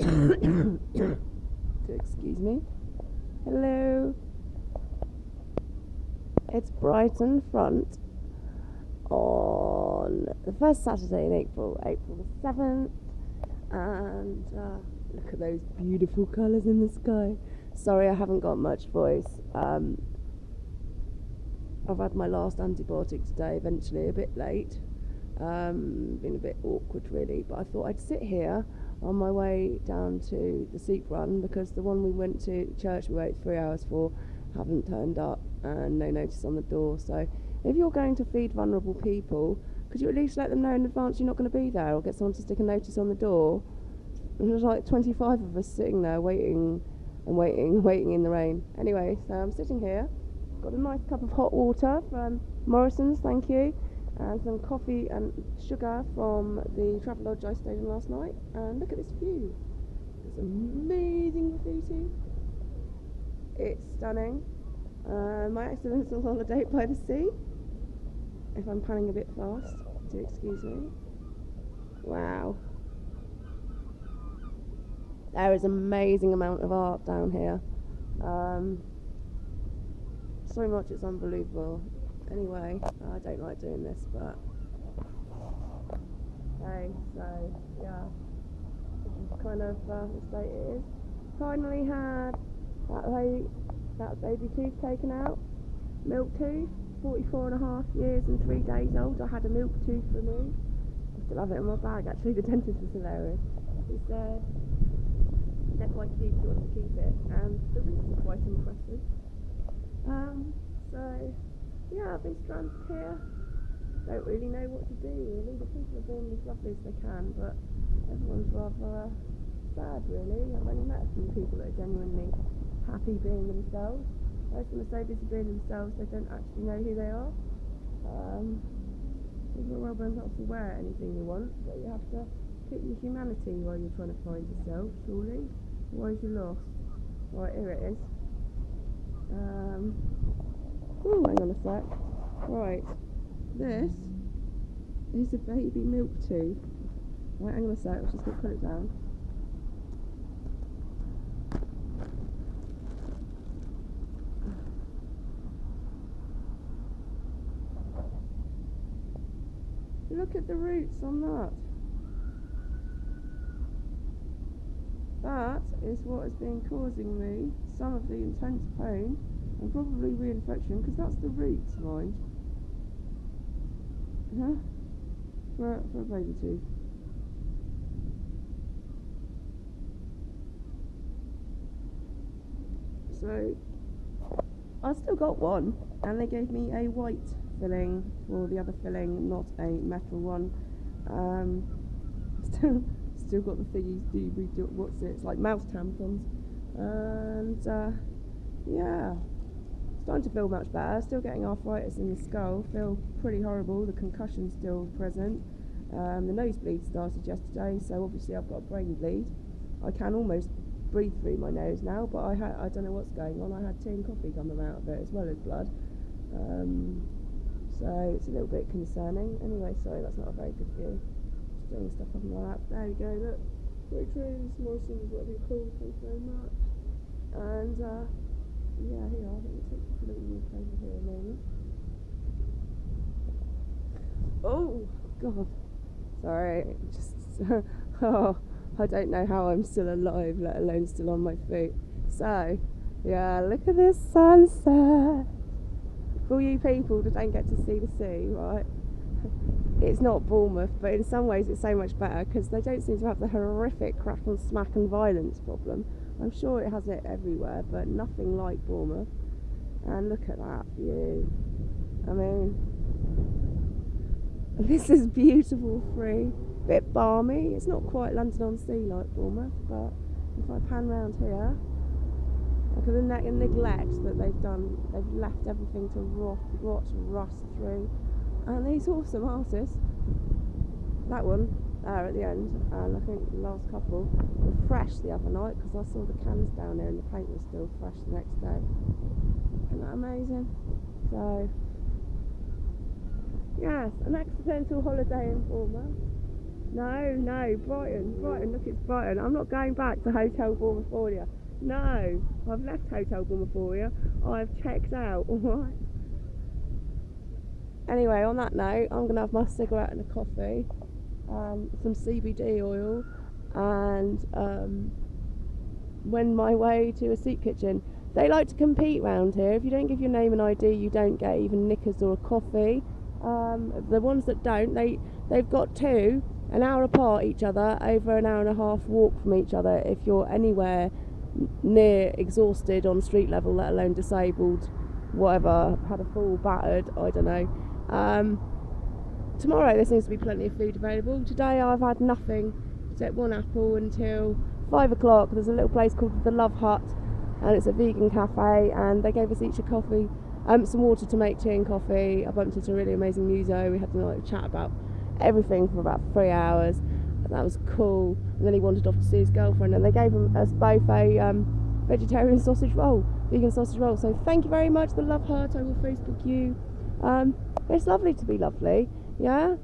Excuse me. Hello. It's Brighton front on the first Saturday in April, April the 7th, and look at those beautiful colours in the sky. Sorry, I haven't got much voice. I've had my last antibiotic today, eventually, a bit late. Been a bit awkward, really, but I thought I'd sit here on my way down to the Seep Run because the one we went to, church we waited 3 hours for, haven't turned up and no notice on the door. So if you're going to feed vulnerable people, could you at least let them know in advance you're not going to be there, or get someone to stick a notice on the door? And there's like 25 of us sitting there waiting and waiting in the rain. Anyway, so I'm sitting here, got a nice cup of hot water from Morrison's, thank you, and some coffee and sugar from the Travelodge I stayed in last night. And look at this view. It's amazing graffiti. It's stunning. My accidental holiday by the sea. If I'm panning a bit fast, do excuse me. Wow. There is an amazing amount of art down here. So much it's unbelievable. Anyway, I don't like doing this, but hey, so yeah, this is kind of the state it is. Finally had that baby tooth taken out, milk tooth, 44.5 years and 3 days old. I had a milk tooth removed. I still have it in my bag. Actually, the dentist was hilarious. He said they're quite cute, he wants to keep it, and the roots are quite impressive. So yeah, I've been stranded here. Don't really know what to do, really. The people are being as lovely as they can, but everyone's rather sad, really. I've only met a few people that are genuinely happy being themselves. Most of them are so busy being themselves they don't actually know who they are. You're well not to wear anything you want, but you have to keep your humanity while you're trying to find yourself, surely. Otherwise you're lost. Right, here it is. Hang on a sec. Right, this is a baby milk tooth. Right, hang on a sec, I'm just going to put it down. Look at the roots on that. That is what has been causing me some of the intense pain and probably reinfection, because that's the roots, mind. Yeah? For a baby tooth. So I still got one, and they gave me a white filling for the other filling, not a metal one. Still got the thingies. What's it? It's like mouth tampons, and yeah, starting to feel much better. Still getting arthritis in the skull. Feel pretty horrible. The concussion's still present. The nosebleed started yesterday, so obviously I've got a brain bleed. I can almost breathe through my nose now, but I don't know what's going on. I had tea and coffee coming out of it as well as blood. So it's a little bit concerning. Anyway, sorry, that's not a very good view. Just doing stuff up in my lap. There we go, look. Waitrose, Morrison's, whatever you're called, thank you very much. And yeah, here, let me take a little walk over here a moment. Oh, God. Sorry, just, oh, I don't know how I'm still alive, let alone still on my feet. So, yeah, look at this sunset. For you people that don't get to see the sea, right? It's not Bournemouth, but in some ways it's so much better because they don't seem to have the horrific crack and smack and violence problem. I'm sure it has it everywhere, but nothing like Bournemouth. And look at that view. I mean, this is beautiful, free, bit balmy. It's not quite London on Sea like Bournemouth, but if I pan round here, look at the neglect that they've done. They've left everything to rust through. And these awesome artists, that one there at the end, and I think the last couple were fresh the other night because I saw the cans down there and the paint was still fresh the next day. Isn't that amazing? So, yes, an accidental holiday in Bournemouth. No, Brighton, look, it's Brighton. I'm not going back to Hotel Bormaphoria. No, I've left Hotel Bormaphoria. I've checked out, alright? Anyway, on that note, I'm going to have my cigarette and a coffee, some CBD oil, and wend my way to a soup kitchen. They like to compete round here. If you don't give your name and ID, you don't get even knickers or a coffee. The ones that don't, they've got two, an hour apart each other, over an hour and a half walk from each other if you're anywhere near exhausted on street level, let alone disabled, whatever, had a fall, battered, I don't know. Tomorrow there seems to be plenty of food available. Today I've had nothing except one apple until 5 o'clock. There's a little place called the Love Hut, and it's a vegan cafe, and they gave us each a coffee, some water to make tea and coffee. I bumped into a really amazing muso. We had a chat about everything for about 3 hours, and that was cool. And then he wandered off to see his girlfriend, and they gave us both a vegetarian sausage roll, vegan sausage roll. So thank you very much, the Love Hut. I will Facebook you. It's lovely to be lovely, yeah.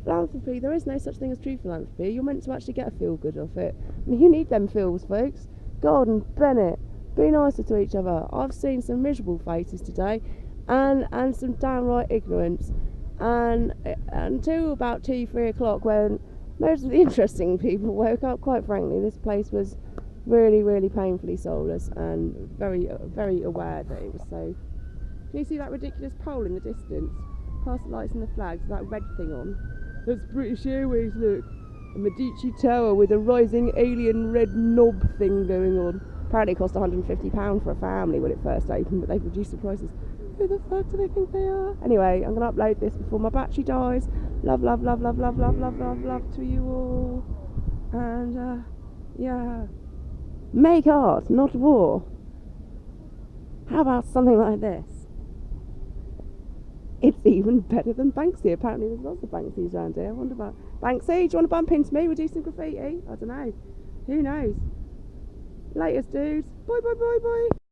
Philanthropy, there is no such thing as true philanthropy. You're meant to actually get a feel good off it. I mean, you need them feels, folks. God and Bennett, be nicer to each other. I've seen some miserable faces today, and some downright ignorance, and until about 2-3 o'clock, when most of the interesting people woke up. Quite frankly, this place was really, really painfully soulless, and very, very aware that it was so. Can you see that ridiculous pole in the distance? Past the lights and the flags, that red thing on. That's British Airways, look. A Medici Tower with a rising alien red knob thing going on. Apparently it cost £150 for a family when it first opened, but they've reduced the prices. Who the fuck do they think they are? Anyway, I'm going to upload this before my battery dies. Love, love, love, love, love, love, love, love, love to you all. And, yeah. Make art, not war. How about something like this? It's even better than Banksy. Apparently there's lots of Banksys around here. I wonder about Banksy, do you want to bump into me? We'll do some graffiti. I don't know. Who knows? Latest dudes. Bye bye bye bye.